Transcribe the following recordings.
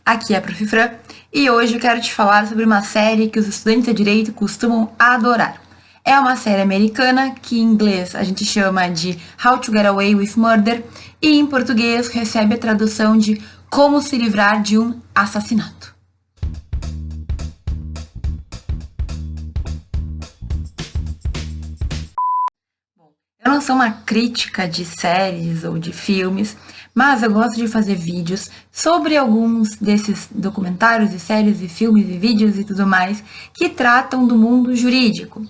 Aqui é a Prof. Fran e hoje eu quero te falar sobre uma série que os estudantes de direito costumam adorar. É uma série americana que em inglês a gente chama de How to Get Away with Murder e em português recebe a tradução de Como se livrar de um assassinato. Eu não sou uma crítica de séries ou de filmes, mas eu gosto de fazer vídeos sobre alguns desses documentários e séries e filmes e vídeos e tudo mais que tratam do mundo jurídico.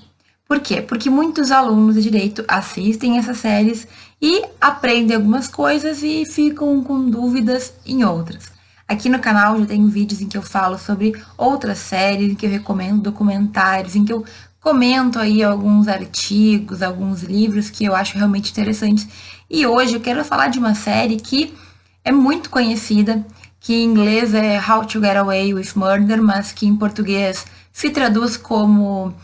Por quê? Porque muitos alunos de direito assistem essas séries e aprendem algumas coisas e ficam com dúvidas em outras. Aqui no canal já tenho vídeos em que eu falo sobre outras séries, em que eu recomendo documentários, em que eu comento aí alguns artigos, alguns livros que eu acho realmente interessantes. E hoje eu quero falar de uma série que é muito conhecida, que em inglês é How to Get Away with Murder, mas que em português se traduz como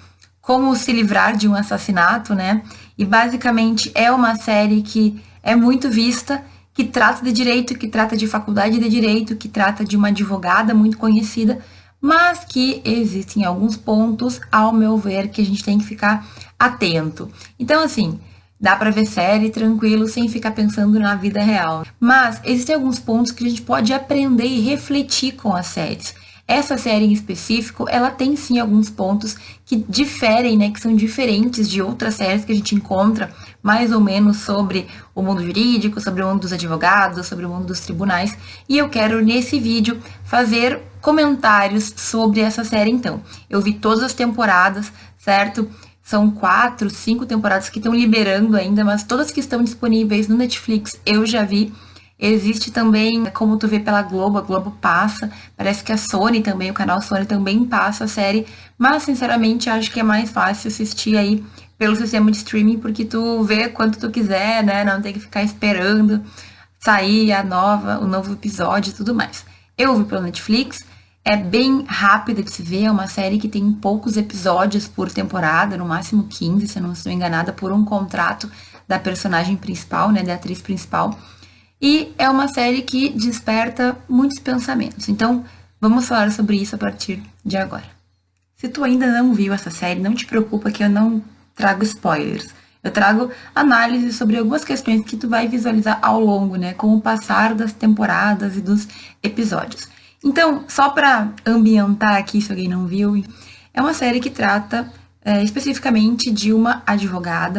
Como se livrar de um assassinato, né? E basicamente é uma série que é muito vista, que trata de direito, que trata de faculdade de direito, que trata de uma advogada muito conhecida, mas que existem alguns pontos, ao meu ver, que a gente tem que ficar atento. Então, assim, dá para ver série tranquilo, sem ficar pensando na vida real. Mas existem alguns pontos que a gente pode aprender e refletir com as séries. Essa série em específico, ela tem sim alguns pontos que diferem, né, que são diferentes de outras séries que a gente encontra mais ou menos sobre o mundo jurídico, sobre o mundo dos advogados, sobre o mundo dos tribunais. E eu quero, nesse vídeo, fazer comentários sobre essa série, então. Eu vi todas as temporadas, certo? São 4, 5 temporadas que estão liberando ainda, mas todas que estão disponíveis no Netflix eu já vi. Existe também, como tu vê pela Globo, a Globo passa, parece que a Sony também, o canal Sony também passa a série, mas sinceramente acho que é mais fácil assistir aí pelo sistema de streaming, porque tu vê quanto tu quiser, né, não tem que ficar esperando sair o novo episódio e tudo mais. Eu vi pelo Netflix, é bem rápida de se ver, é uma série que tem poucos episódios por temporada, no máximo 15, se eu não estou enganada, por um contrato da personagem principal, né, da atriz principal. E é uma série que desperta muitos pensamentos. Então, vamos falar sobre isso a partir de agora. Se tu ainda não viu essa série, não te preocupa que eu não trago spoilers. Eu trago análises sobre algumas questões que tu vai visualizar ao longo, né, com o passar das temporadas e dos episódios. Então, só para ambientar aqui, se alguém não viu, é uma série que trata especificamente de uma advogada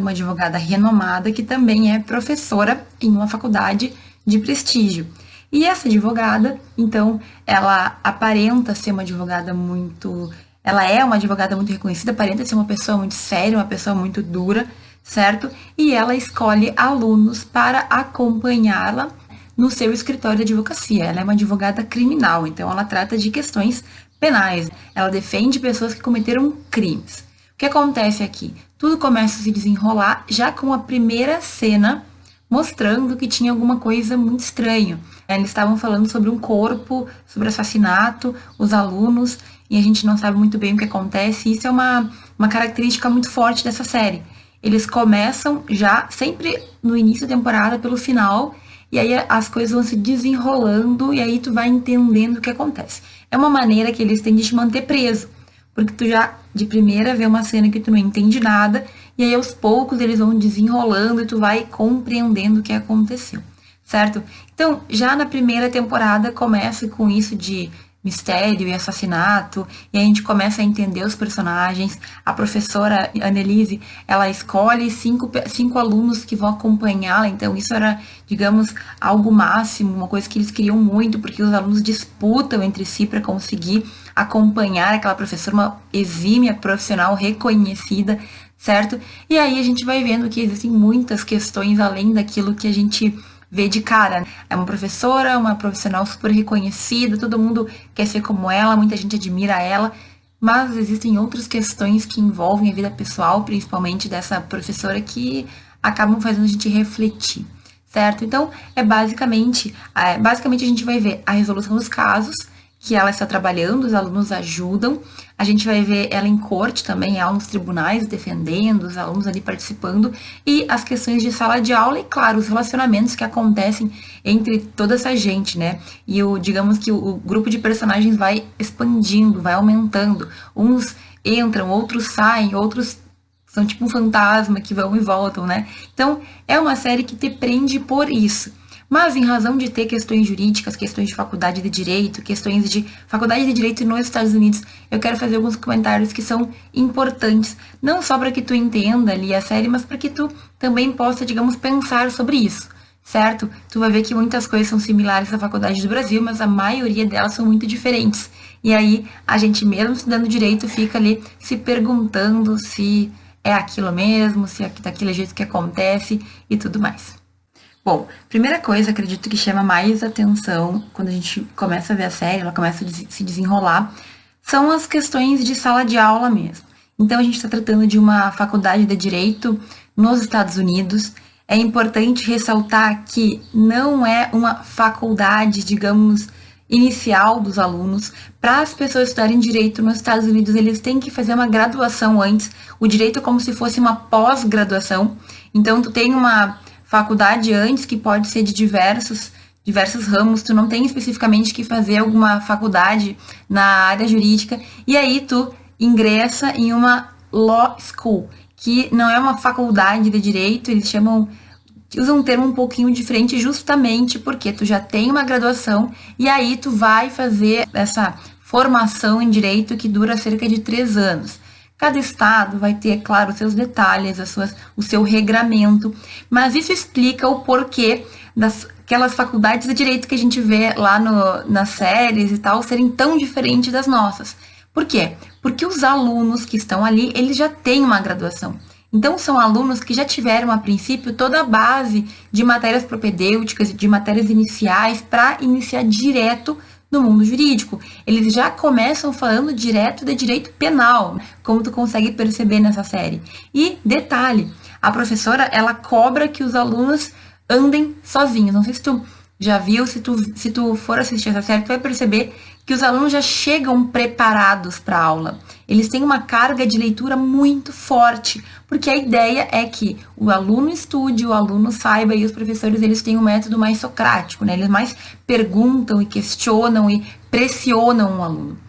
renomada, que também é professora em uma faculdade de prestígio. E essa advogada, então, ela aparenta ser uma advogada muito... Ela é uma advogada muito reconhecida, aparenta ser uma pessoa muito séria, uma pessoa muito dura, certo? E ela escolhe alunos para acompanhá-la no seu escritório de advocacia. Ela é uma advogada criminal, então ela trata de questões penais. Ela defende pessoas que cometeram crimes. O que acontece aqui? Tudo começa a se desenrolar já com a primeira cena mostrando que tinha alguma coisa muito estranha. Eles estavam falando sobre um corpo, sobre assassinato, os alunos, e a gente não sabe muito bem o que acontece. Isso é uma característica muito forte dessa série. Eles começam já sempre no início da temporada pelo final, e aí as coisas vão se desenrolando, e aí tu vai entendendo o que acontece. É uma maneira que eles têm de te manter preso, porque tu já de primeira vê uma cena que tu não entende nada, e aí aos poucos eles vão desenrolando e tu vai compreendendo o que aconteceu, certo? Então, já na primeira temporada começa com isso de mistério e assassinato, e a gente começa a entender os personagens. A professora Annelise, ela escolhe cinco alunos que vão acompanhá-la, então isso era, digamos, algo máximo, uma coisa que eles queriam muito, porque os alunos disputam entre si para conseguir acompanhar aquela professora, uma exímia profissional reconhecida, certo? E aí a gente vai vendo que existem muitas questões além daquilo que a gente vê de cara. É uma professora, uma profissional super reconhecida, todo mundo quer ser como ela, muita gente admira ela, mas existem outras questões que envolvem a vida pessoal, principalmente dessa professora, que acabam fazendo a gente refletir, certo? Então, basicamente a gente vai ver a resolução dos casos, que ela está trabalhando, os alunos ajudam. A gente vai ver ela em corte também, ela nos tribunais defendendo, os alunos ali participando, e as questões de sala de aula e, claro, os relacionamentos que acontecem entre toda essa gente, né? E digamos que o grupo de personagens vai expandindo, vai aumentando. Uns entram, outros saem, outros são tipo um fantasma que vão e voltam, né? Então, é uma série que te prende por isso. Mas, em razão de ter questões jurídicas, questões de faculdade de direito, questões de faculdade de direito nos Estados Unidos, eu quero fazer alguns comentários que são importantes, não só para que tu entenda ali a série, mas para que tu também possa, digamos, pensar sobre isso, certo? Tu vai ver que muitas coisas são similares à faculdade do Brasil, mas a maioria delas são muito diferentes. E aí, a gente mesmo estudando direito fica ali se perguntando se é aquilo mesmo, se é daquele jeito que acontece e tudo mais. Bom, primeira coisa, acredito que chama mais atenção quando a gente começa a ver a série, ela começa a se desenrolar, são as questões de sala de aula mesmo. Então, a gente está tratando de uma faculdade de direito nos Estados Unidos. É importante ressaltar que não é uma faculdade, digamos, inicial dos alunos. Para as pessoas estudarem direito nos Estados Unidos, eles têm que fazer uma graduação antes. O direito é como se fosse uma pós-graduação. Então, tu tem uma faculdade antes, que pode ser de diversos ramos, tu não tem especificamente que fazer alguma faculdade na área jurídica, e aí tu ingressa em uma law school, que não é uma faculdade de direito, eles usam um termo um pouquinho diferente justamente porque tu já tem uma graduação, e aí tu vai fazer essa formação em direito que dura cerca de 3 anos. Cada estado vai ter, claro, os seus detalhes, o seu regramento, mas isso explica o porquê daquelas faculdades de direito que a gente vê lá nas séries e tal serem tão diferentes das nossas. Por quê? Porque os alunos que estão ali, eles já têm uma graduação. Então, são alunos que já tiveram, a princípio, toda a base de matérias propedêuticas, de matérias iniciais, para iniciar direto no mundo jurídico. Eles já começam falando direto de direito penal, como tu consegue perceber nessa série. E, detalhe, a professora, ela cobra que os alunos andem sozinhos. Não sei se tu já viu, se tu for assistir essa série, tu vai perceber que os alunos já chegam preparados para a aula. Eles têm uma carga de leitura muito forte, porque a ideia é que o aluno estude, o aluno saiba, e os professores, eles têm um método mais socrático, né? Eles mais perguntam e questionam e pressionam o aluno.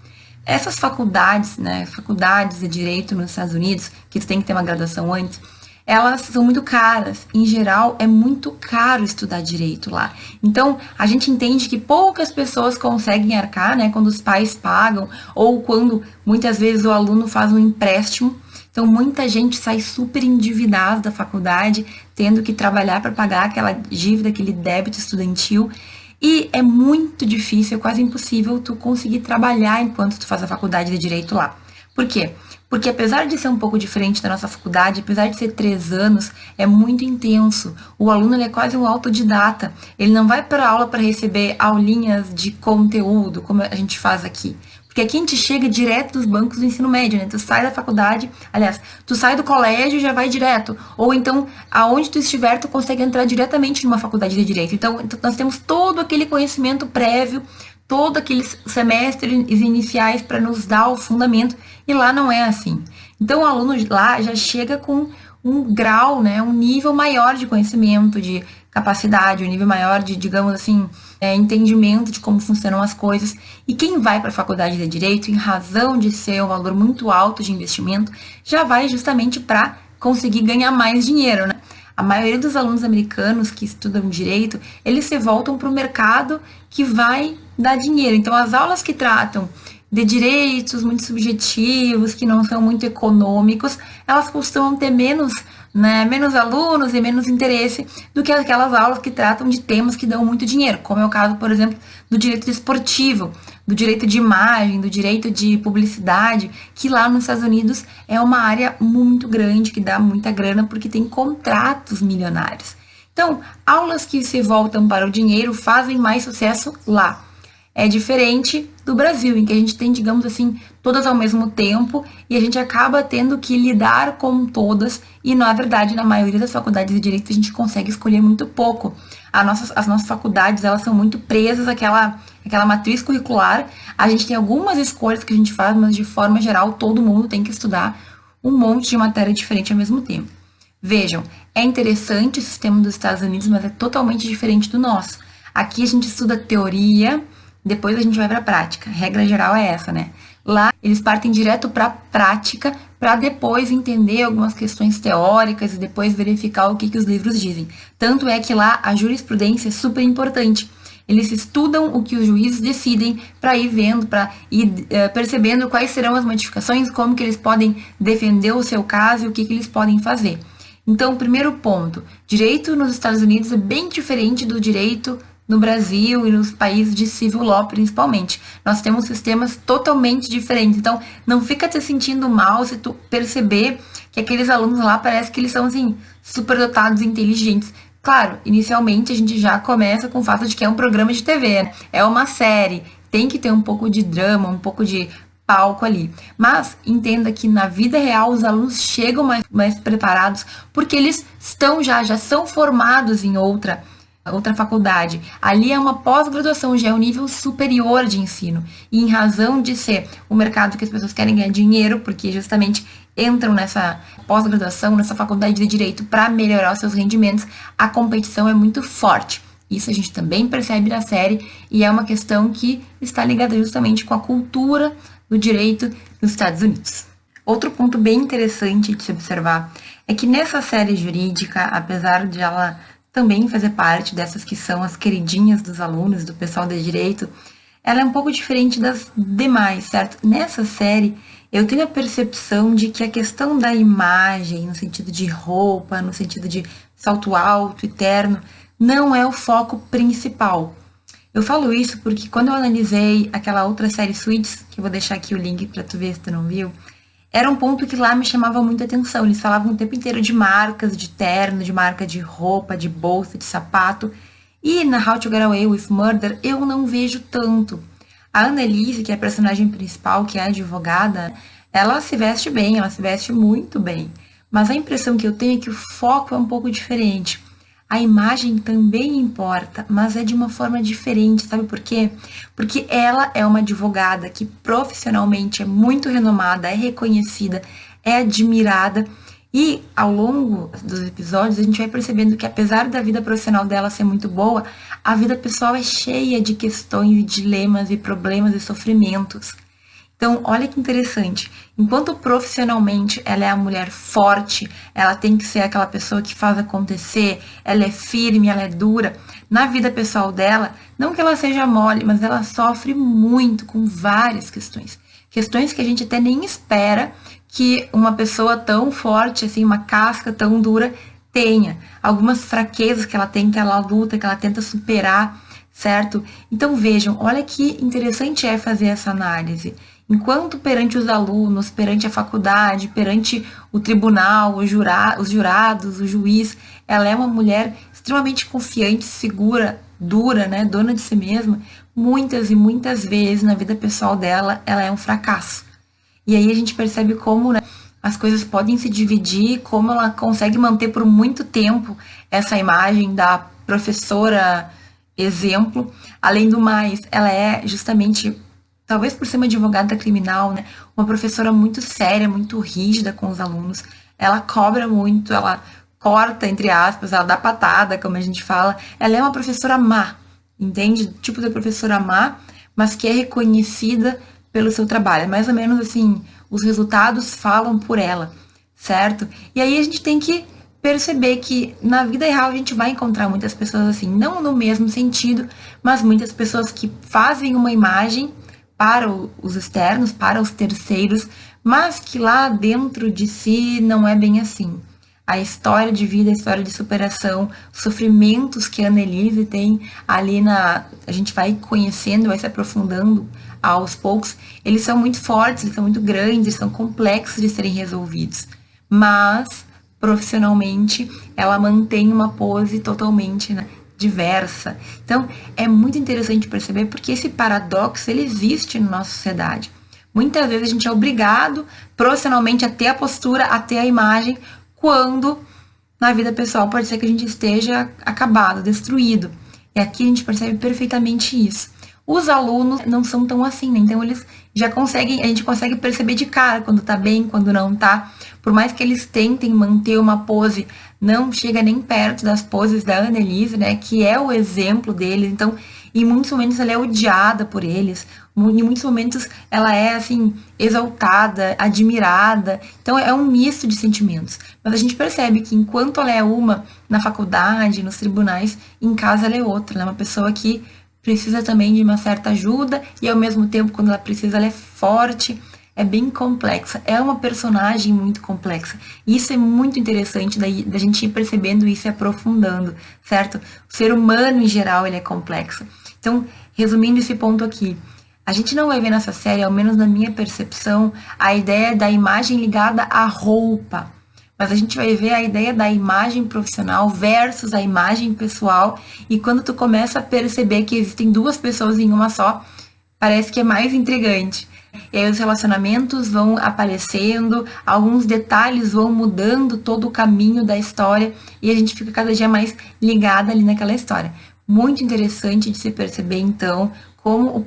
Essas faculdades, né, faculdades de direito nos Estados Unidos, que tu tem que ter uma graduação antes, elas são muito caras. Em geral, é muito caro estudar direito lá. Então, a gente entende que poucas pessoas conseguem arcar, né, quando os pais pagam, ou quando, muitas vezes, o aluno faz um empréstimo. Então, muita gente sai super endividada da faculdade, tendo que trabalhar para pagar aquela dívida, aquele débito estudantil. E é muito difícil, é quase impossível tu conseguir trabalhar enquanto tu faz a faculdade de direito lá. Por quê? Porque apesar de ser um pouco diferente da nossa faculdade, apesar de ser 3 anos, é muito intenso. O aluno, ele é quase um autodidata. Ele não vai para a aula para receber aulinhas de conteúdo, como a gente faz aqui. Porque aqui a gente chega direto dos bancos do ensino médio, né? Tu sai da faculdade, aliás, tu sai do colégio e já vai direto. Ou então, aonde tu estiver, tu consegue entrar diretamente numa faculdade de direito. Então, nós temos todo aquele conhecimento prévio, todos aqueles semestres iniciais para nos dar o fundamento, e lá não é assim. Então, o aluno lá já chega com um grau, né, um nível maior de conhecimento, de capacidade, um nível maior de, digamos assim, entendimento de como funcionam as coisas. E quem vai para a faculdade de Direito, em razão de ser um valor muito alto de investimento, já vai justamente para conseguir ganhar mais dinheiro, né? A maioria dos alunos americanos que estudam direito, eles se voltam para o mercado que vai dar dinheiro. Então, as aulas que tratam de direitos muito subjetivos, que não são muito econômicos, elas costumam ter menos alunos e menos interesse do que aquelas aulas que tratam de temas que dão muito dinheiro, como é o caso, por exemplo, do direito esportivo, do direito de imagem, do direito de publicidade, que lá nos Estados Unidos é uma área muito grande, que dá muita grana, porque tem contratos milionários. Então, aulas que se voltam para o dinheiro fazem mais sucesso lá. É diferente do Brasil, em que a gente tem, digamos assim, todas ao mesmo tempo e a gente acaba tendo que lidar com todas e, na verdade, na maioria das faculdades de Direito a gente consegue escolher muito pouco. As nossas faculdades, elas são muito presas àquela matriz curricular. A gente tem algumas escolhas que a gente faz, mas de forma geral todo mundo tem que estudar um monte de matéria diferente ao mesmo tempo. Vejam, é interessante o sistema dos Estados Unidos, mas é totalmente diferente do nosso. Aqui a gente estuda teoria, depois a gente vai para a prática. A regra geral é essa, né? Lá eles partem direto para a prática, para depois entender algumas questões teóricas e depois verificar o que os livros dizem. Tanto é que lá a jurisprudência é super importante. Eles estudam o que os juízes decidem para ir vendo, para ir percebendo quais serão as modificações, como que eles podem defender o seu caso e o que eles podem fazer. Então, primeiro ponto, direito nos Estados Unidos é bem diferente do direito no Brasil e nos países de civil law, principalmente. Nós temos sistemas totalmente diferentes. Então, não fica te sentindo mal se tu perceber que aqueles alunos lá parece que eles são, assim, superdotados e inteligentes. Claro, inicialmente a gente já começa com o fato de que é um programa de TV, né? É uma série, tem que ter um pouco de drama, um pouco de palco ali. Mas entenda que na vida real os alunos chegam mais preparados porque eles já são formados em outra faculdade. Ali é uma pós-graduação, já é um nível superior de ensino. E em razão de ser o mercado que as pessoas querem ganhar dinheiro, porque justamente entram nessa pós-graduação, nessa faculdade de Direito para melhorar os seus rendimentos, a competição é muito forte. Isso a gente também percebe na série e é uma questão que está ligada justamente com a cultura do direito nos Estados Unidos. Outro ponto bem interessante de se observar é que nessa série jurídica, apesar de ela também fazer parte dessas que são as queridinhas dos alunos, do pessoal de direito, ela é um pouco diferente das demais, certo? Nessa série, eu tenho a percepção de que a questão da imagem, no sentido de roupa, no sentido de salto alto e terno, não é o foco principal. Eu falo isso porque quando eu analisei aquela outra série Suits, que eu vou deixar aqui o link para tu ver se tu não viu, era um ponto que lá me chamava muita atenção. Eles falavam o tempo inteiro de marcas, de terno, de marca de roupa, de bolsa, de sapato. E na How to Get Away with Murder eu não vejo tanto. A Annalise, que é a personagem principal, que é a advogada, ela se veste bem, ela se veste muito bem. Mas a impressão que eu tenho é que o foco é um pouco diferente. A imagem também importa, mas é de uma forma diferente, sabe por quê? Porque ela é uma advogada que profissionalmente é muito renomada, é reconhecida, é admirada. E ao longo dos episódios a gente vai percebendo que apesar da vida profissional dela ser muito boa, a vida pessoal é cheia de questões e dilemas e problemas e sofrimentos. Então, olha que interessante. Enquanto profissionalmente ela é a mulher forte, ela tem que ser aquela pessoa que faz acontecer, ela é firme, ela é dura. Na vida pessoal dela, não que ela seja mole, mas ela sofre muito com várias questões. Questões que a gente até nem espera que uma pessoa tão forte, assim, uma casca tão dura, tenha. Algumas fraquezas que ela luta, que ela tenta superar, certo? Então, vejam, olha que interessante é fazer essa análise. Enquanto perante os alunos, perante a faculdade, perante o tribunal, os jurados, o juiz, ela é uma mulher extremamente confiante, segura, dura, né, dona de si mesma. Muitas e muitas vezes na vida pessoal dela, ela é um fracasso. E aí a gente percebe como, né, as coisas podem se dividir, como ela consegue manter por muito tempo essa imagem da professora exemplo. Além do mais, ela é justamente, talvez por ser uma advogada criminal, né, uma professora muito séria, muito rígida com os alunos. Ela cobra muito, ela corta, entre aspas, ela dá patada, como a gente fala. Ela é uma professora má, entende? Tipo de professora má, mas que é reconhecida pelo seu trabalho. É mais ou menos assim, os resultados falam por ela, certo? E aí a gente tem que perceber que na vida real a gente vai encontrar muitas pessoas assim, não no mesmo sentido, mas muitas pessoas que fazem uma imagem para os externos, para os terceiros, mas que lá dentro de si não é bem assim. A história de vida, a história de superação, os sofrimentos que a Annelise tem ali a gente vai conhecendo, vai se aprofundando aos poucos, eles são muito fortes, eles são muito grandes, eles são complexos de serem resolvidos. Mas, profissionalmente, ela mantém uma pose totalmente, né, diversa. Então, é muito interessante perceber porque esse paradoxo, ele existe na nossa sociedade. Muitas vezes a gente é obrigado profissionalmente a ter a postura, a ter a imagem, quando na vida pessoal pode ser que a gente esteja acabado, destruído. E aqui a gente percebe perfeitamente isso. Os alunos não são tão assim, né? Então eles já conseguem, a gente consegue perceber de cara quando tá bem, quando não tá. Por mais que eles tentem manter uma pose, não chega nem perto das poses da Annelise, né? Que é o exemplo deles. Então, em muitos momentos ela é odiada por eles. Em muitos momentos ela é, assim, exaltada, admirada. Então, é um misto de sentimentos. Mas a gente percebe que enquanto ela é uma na faculdade, nos tribunais, em casa ela é outra. Ela é uma pessoa que precisa também de uma certa ajuda e, ao mesmo tempo, quando ela precisa, ela é forte. É bem complexa. É uma personagem muito complexa. E isso é muito interessante da gente ir percebendo isso e aprofundando, certo? O ser humano, em geral, ele é complexo. Então, resumindo esse ponto aqui, a gente não vai ver nessa série, ao menos na minha percepção, a ideia da imagem ligada à roupa. Mas a gente vai ver a ideia da imagem profissional versus a imagem pessoal. E quando tu começa a perceber que existem duas pessoas em uma só, parece que é mais intrigante. E aí os relacionamentos vão aparecendo, alguns detalhes vão mudando todo o caminho da história e a gente fica cada dia mais ligada ali naquela história. Muito interessante de se perceber, então, como a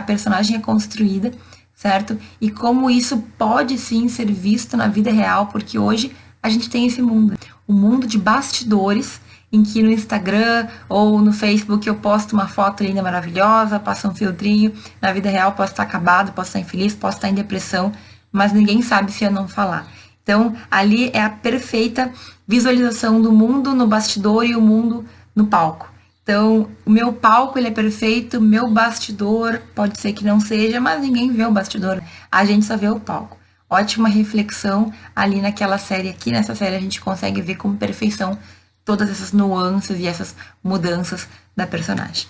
personagem é construída, certo? E como isso pode sim ser visto na vida real, porque hoje a gente tem esse mundo, o mundo de bastidores, em que no Instagram ou no Facebook eu posto uma foto linda, maravilhosa, passo um filtrinho, na vida real posso estar acabado, posso estar infeliz, posso estar em depressão, mas ninguém sabe se eu não falar. Então, ali é a perfeita visualização do mundo no bastidor e o mundo no palco. Então, o meu palco ele é perfeito, o meu bastidor pode ser que não seja, mas ninguém vê o bastidor, a gente só vê o palco. Ótima reflexão ali naquela série aqui, nessa série a gente consegue ver com perfeição todas essas nuances e essas mudanças da personagem.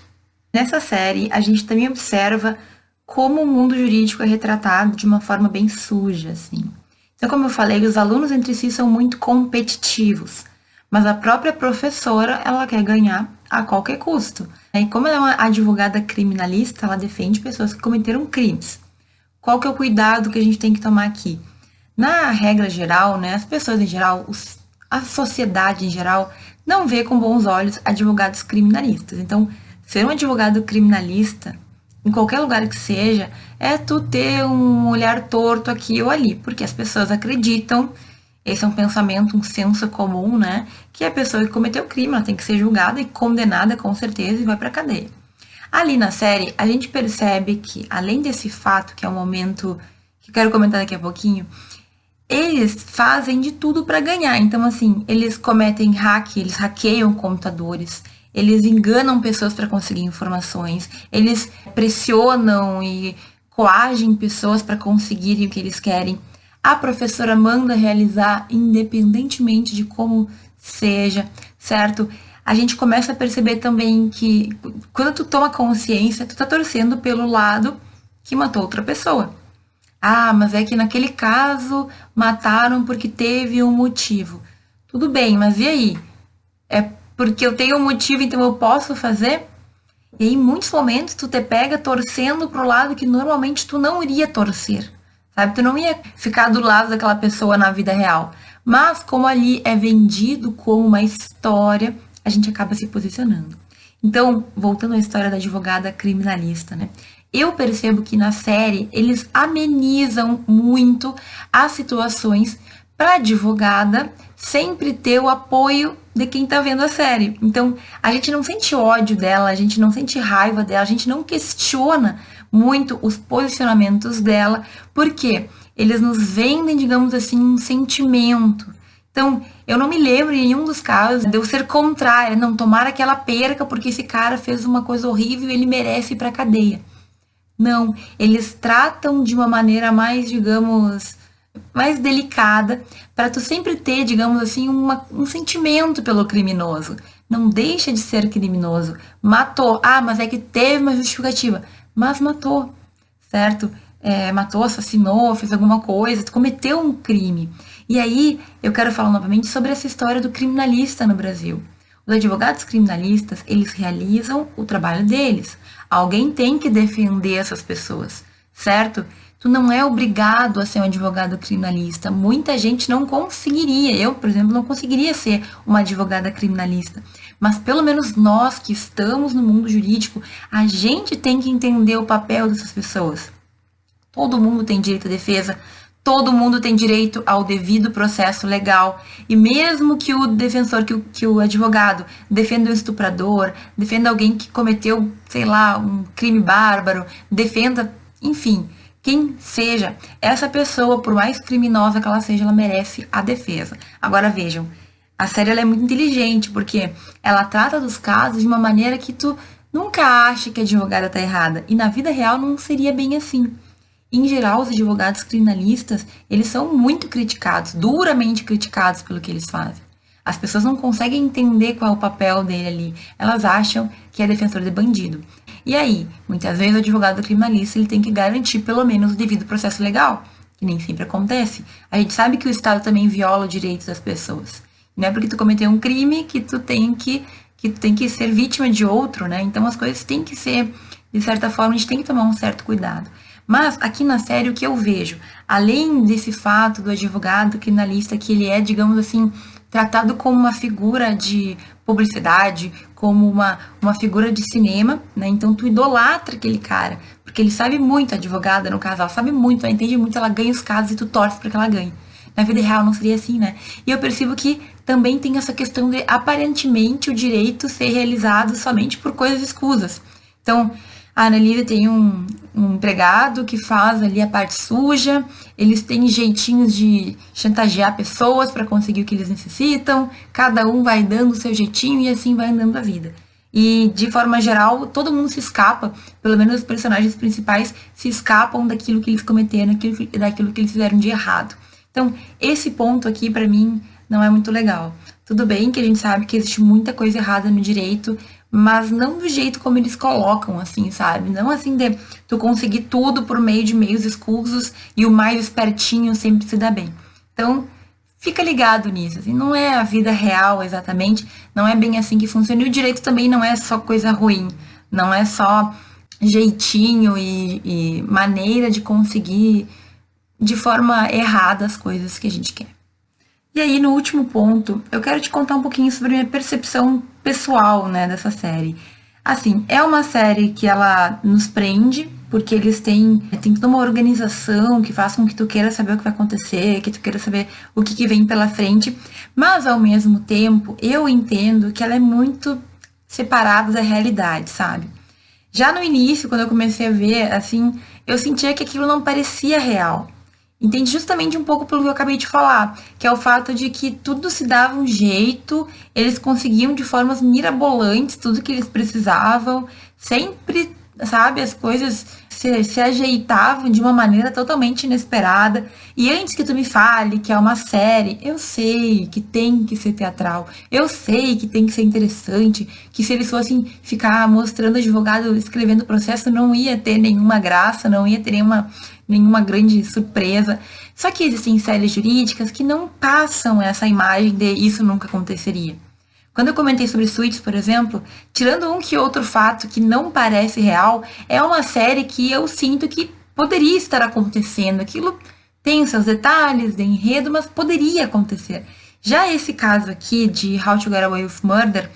Nessa série, a gente também observa como o mundo jurídico é retratado de uma forma bem suja, assim. Então, como eu falei, os alunos entre si são muito competitivos, mas a própria professora, ela quer ganhar a qualquer custo. E como ela é uma advogada criminalista, ela defende pessoas que cometeram crimes. Qual que é o cuidado que a gente tem que tomar aqui? Na regra geral, né, as pessoas em geral, a sociedade em geral, não vê com bons olhos advogados criminalistas. Então, ser um advogado criminalista, em qualquer lugar que seja, é tu ter um olhar torto aqui ou ali, porque as pessoas acreditam, esse é um pensamento, um senso comum, né, que a pessoa que cometeu o crime, ela tem que ser julgada e condenada com certeza e vai pra cadeia. Ali na série, a gente percebe que, além desse fato, que é um momento que eu quero comentar daqui a pouquinho, eles fazem de tudo para ganhar. Então, assim, eles cometem hack, eles hackeiam computadores, eles enganam pessoas para conseguir informações, eles pressionam e coagem pessoas para conseguirem o que eles querem. A professora manda realizar independentemente de como seja, certo? A gente começa a perceber também que quando tu toma consciência, tu tá torcendo pelo lado que matou outra pessoa. Ah, mas é que naquele caso mataram porque teve um motivo. Tudo bem, mas e aí? É porque eu tenho um motivo, então eu posso fazer? E aí, em muitos momentos, tu te pega torcendo pro lado que normalmente tu não iria torcer, sabe? Tu não ia ficar do lado daquela pessoa na vida real. Mas, como ali é vendido como uma história, a gente acaba se posicionando. Então, voltando à história da advogada criminalista, né? Eu percebo que na série eles amenizam muito as situações para a advogada sempre ter o apoio de quem tá vendo a série. Então, a gente não sente ódio dela, a gente não sente raiva dela, a gente não questiona muito os posicionamentos dela, porque eles nos vendem, digamos assim, um sentimento. Então, eu não me lembro em nenhum dos casos de eu ser contrária, não tomar aquela perca porque esse cara fez uma coisa horrível e ele merece ir pra cadeia. Não, eles tratam de uma maneira mais, digamos, mais delicada, para tu sempre ter, digamos assim, um sentimento pelo criminoso. Não deixa de ser criminoso. Matou. Ah, mas é que teve uma justificativa. Mas matou, certo? Matou, assassinou, fez alguma coisa, cometeu um crime. E aí, eu quero falar novamente sobre essa história do criminalista no Brasil. Os advogados criminalistas, eles realizam o trabalho deles. Alguém tem que defender essas pessoas, certo? Tu não é obrigado a ser um advogado criminalista. Muita gente não conseguiria. Eu, por exemplo, não conseguiria ser uma advogada criminalista. Mas pelo menos nós que estamos no mundo jurídico, a gente tem que entender o papel dessas pessoas. Todo mundo tem direito à defesa, todo mundo tem direito ao devido processo legal. E mesmo que o defensor, que o advogado defenda um estuprador, defenda alguém que cometeu, sei lá, um crime bárbaro, defenda, enfim, quem seja, essa pessoa, por mais criminosa que ela seja, ela merece a defesa. Agora vejam, a série ela é muito inteligente, porque ela trata dos casos de uma maneira que tu nunca acha que a advogada tá errada. E na vida real não seria bem assim. Em geral, os advogados criminalistas, eles são muito criticados, duramente criticados pelo que eles fazem. As pessoas não conseguem entender qual é o papel dele ali. Elas acham que é defensor de bandido. E aí, muitas vezes o advogado criminalista ele tem que garantir pelo menos o devido processo legal, que nem sempre acontece. A gente sabe que o Estado também viola os direitos das pessoas. Não é porque tu cometeu um crime que tu tem que ser vítima de outro, né? Então as coisas têm que ser, de certa forma, a gente tem que tomar um certo cuidado. Mas aqui na série o que eu vejo, além desse fato do advogado criminalista que ele é, digamos assim, tratado como uma figura de publicidade, como uma figura de cinema, né? Então tu idolatra aquele cara, porque ele sabe muito, a advogada no caso, ela sabe muito, ela entende muito, ela ganha os casos e tu torce para que ela ganhe. Na vida real não seria assim, né? E eu percebo que também tem essa questão de, aparentemente, o direito ser realizado somente por coisas escusas. Então, a Annalise tem um empregado que faz ali a parte suja, eles têm jeitinhos de chantagear pessoas para conseguir o que eles necessitam, cada um vai dando o seu jeitinho e assim vai andando a vida. E, de forma geral, todo mundo se escapa, pelo menos os personagens principais se escapam daquilo que eles cometeram, daquilo que eles fizeram de errado. Então, esse ponto aqui, para mim, não é muito legal. Tudo bem que a gente sabe que existe muita coisa errada no direito, mas não do jeito como eles colocam, assim, sabe? Não assim de tu conseguir tudo por meio de meios escusos e o mais espertinho sempre se dá bem. Então, fica ligado nisso, assim, não é a vida real exatamente, não é bem assim que funciona. E o direito também não é só coisa ruim, não é só jeitinho e maneira de conseguir de forma errada as coisas que a gente quer. E aí, no último ponto, eu quero te contar um pouquinho sobre a minha percepção pessoal, né, dessa série. Assim, é uma série que ela nos prende, porque eles têm toda uma organização que faz com que tu queira saber o que vai acontecer, que tu queira saber o que vem pela frente, mas, ao mesmo tempo, eu entendo que ela é muito separada da realidade, sabe? Já no início, quando eu comecei a ver, assim, eu sentia que aquilo não parecia real. Entende? Justamente um pouco pelo que eu acabei de falar, que é o fato de que tudo se dava um jeito, eles conseguiam de formas mirabolantes tudo que eles precisavam, sempre, sabe, as coisas se ajeitavam de uma maneira totalmente inesperada. E antes que tu me fale que é uma série, eu sei que tem que ser teatral, eu sei que tem que ser interessante, que se eles fossem ficar mostrando advogado escrevendo o processo, não ia ter nenhuma graça, não ia ter nenhuma grande surpresa. Só que existem séries jurídicas que não passam essa imagem de isso nunca aconteceria. Quando eu comentei sobre Suits, por exemplo, tirando um que outro fato que não parece real, é uma série que eu sinto que poderia estar acontecendo. Aquilo tem seus detalhes de enredo, mas poderia acontecer. Já esse caso aqui de How to Get Away with Murder,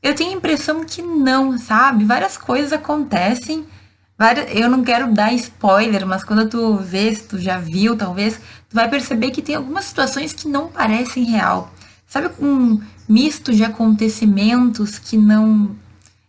eu tenho a impressão que não, sabe? Várias coisas acontecem. Eu não quero dar spoiler, mas quando tu vê, se tu já viu, talvez, tu vai perceber que tem algumas situações que não parecem real. Sabe, um misto de acontecimentos que não...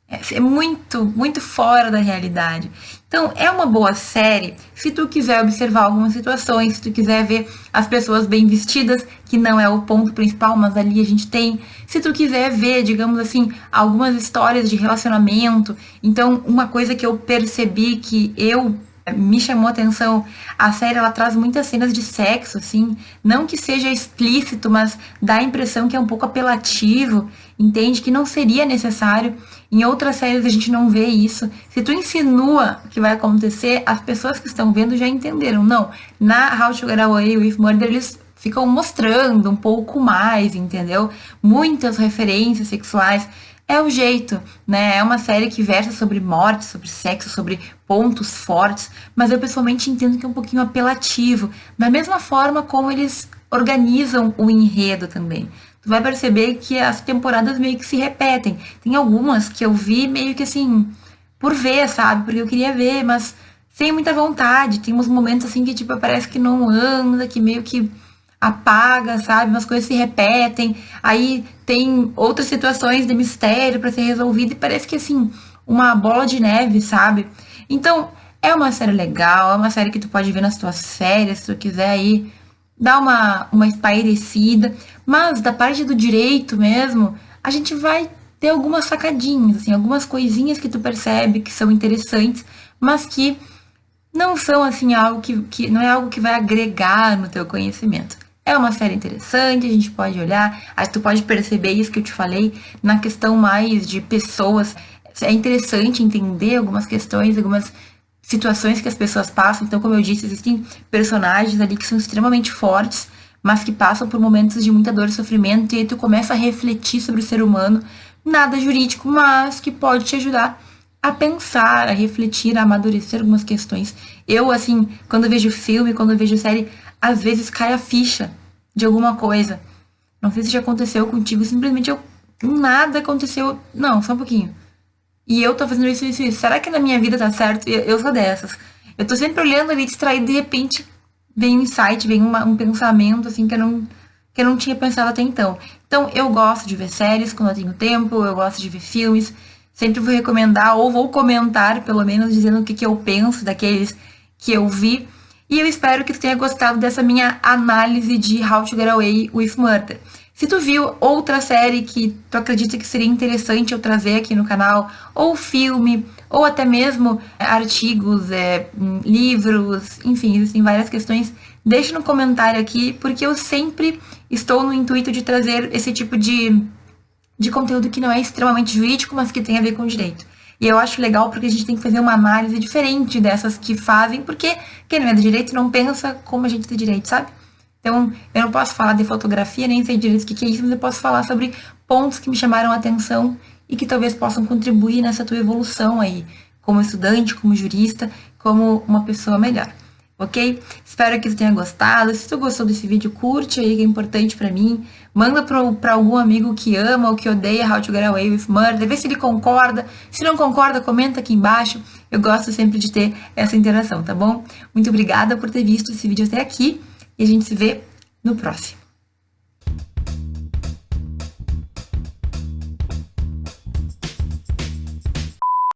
É muito, muito fora da realidade. Então, é uma boa série se tu quiser observar algumas situações, se tu quiser ver as pessoas bem vestidas, que não é o ponto principal, mas ali a gente tem. Se tu quiser ver, digamos assim, algumas histórias de relacionamento. Então, uma coisa que eu percebi que me chamou a atenção, a série ela traz muitas cenas de sexo, assim, não que seja explícito, mas dá a impressão que é um pouco apelativo, entende? Que não seria necessário. Em outras séries a gente não vê isso. Se tu insinua que vai acontecer, as pessoas que estão vendo já entenderam. Não, na How to Get Away with Murder eles ficam mostrando um pouco mais, entendeu? Muitas referências sexuais. É o jeito, né? É uma série que versa sobre morte, sobre sexo, sobre pontos fortes, mas eu pessoalmente entendo que é um pouquinho apelativo, da mesma forma como eles organizam o enredo também. Tu vai perceber que as temporadas meio que se repetem. Tem algumas que eu vi meio que assim, por ver, sabe? Porque eu queria ver, mas sem muita vontade. Tem uns momentos assim que tipo parece que não anda, que meio que apaga, sabe? Umas coisas se repetem. Aí tem outras situações de mistério para ser resolvido e parece que assim, uma bola de neve, sabe? Então, é uma série legal, é uma série que tu pode ver nas tuas férias, se tu quiser aí dar uma espairecida, mas da parte do direito mesmo, a gente vai ter algumas sacadinhas, assim, algumas coisinhas que tu percebe que são interessantes, mas que não são assim algo que não é algo que vai agregar no teu conhecimento. É uma série interessante, a gente pode olhar, aí tu pode perceber isso que eu te falei na questão mais de pessoas. É interessante entender algumas questões, algumas situações que as pessoas passam. Então, como eu disse, existem personagens ali que são extremamente fortes, mas que passam por momentos de muita dor e sofrimento, e aí tu começa a refletir sobre o ser humano, nada jurídico, mas que pode te ajudar a pensar, a refletir, a amadurecer algumas questões. Eu, assim, quando eu vejo filme, quando eu vejo série, às vezes cai a ficha de alguma coisa. Não sei se já aconteceu contigo, simplesmente nada aconteceu. Não, só um pouquinho. E eu tô fazendo isso, isso, isso. Será que na minha vida tá certo? Eu sou dessas. Eu tô sempre olhando ali, distraída, de repente vem um insight, vem um pensamento, assim, que eu não tinha pensado até então. Então, eu gosto de ver séries quando eu tenho tempo, eu gosto de ver filmes. Sempre vou recomendar, ou vou comentar, pelo menos, dizendo o que eu penso daqueles que eu vi. E eu espero que tu tenha gostado dessa minha análise de How to Get Away with Murder. Se tu viu outra série que tu acredita que seria interessante eu trazer aqui no canal, ou filme, ou até mesmo artigos, livros, enfim, existem várias questões, deixa no comentário aqui, porque eu sempre estou no intuito de trazer esse tipo de conteúdo que não é extremamente jurídico, mas que tem a ver com direito. E eu acho legal porque a gente tem que fazer uma análise diferente dessas que fazem, porque quem não é do direito não pensa como a gente é do direito, sabe? Então, eu não posso falar de fotografia, nem sei direito o que é isso, mas eu posso falar sobre pontos que me chamaram a atenção e que talvez possam contribuir nessa tua evolução aí, como estudante, como jurista, como uma pessoa melhor. Ok? Espero que tu tenha gostado. Se tu gostou desse vídeo, curte aí, que é importante pra mim. Manda pra algum amigo que ama ou que odeia How to Get Away with Murder. Vê se ele concorda. Se não concorda, comenta aqui embaixo. Eu gosto sempre de ter essa interação, tá bom? Muito obrigada por ter visto esse vídeo até aqui. E a gente se vê no próximo.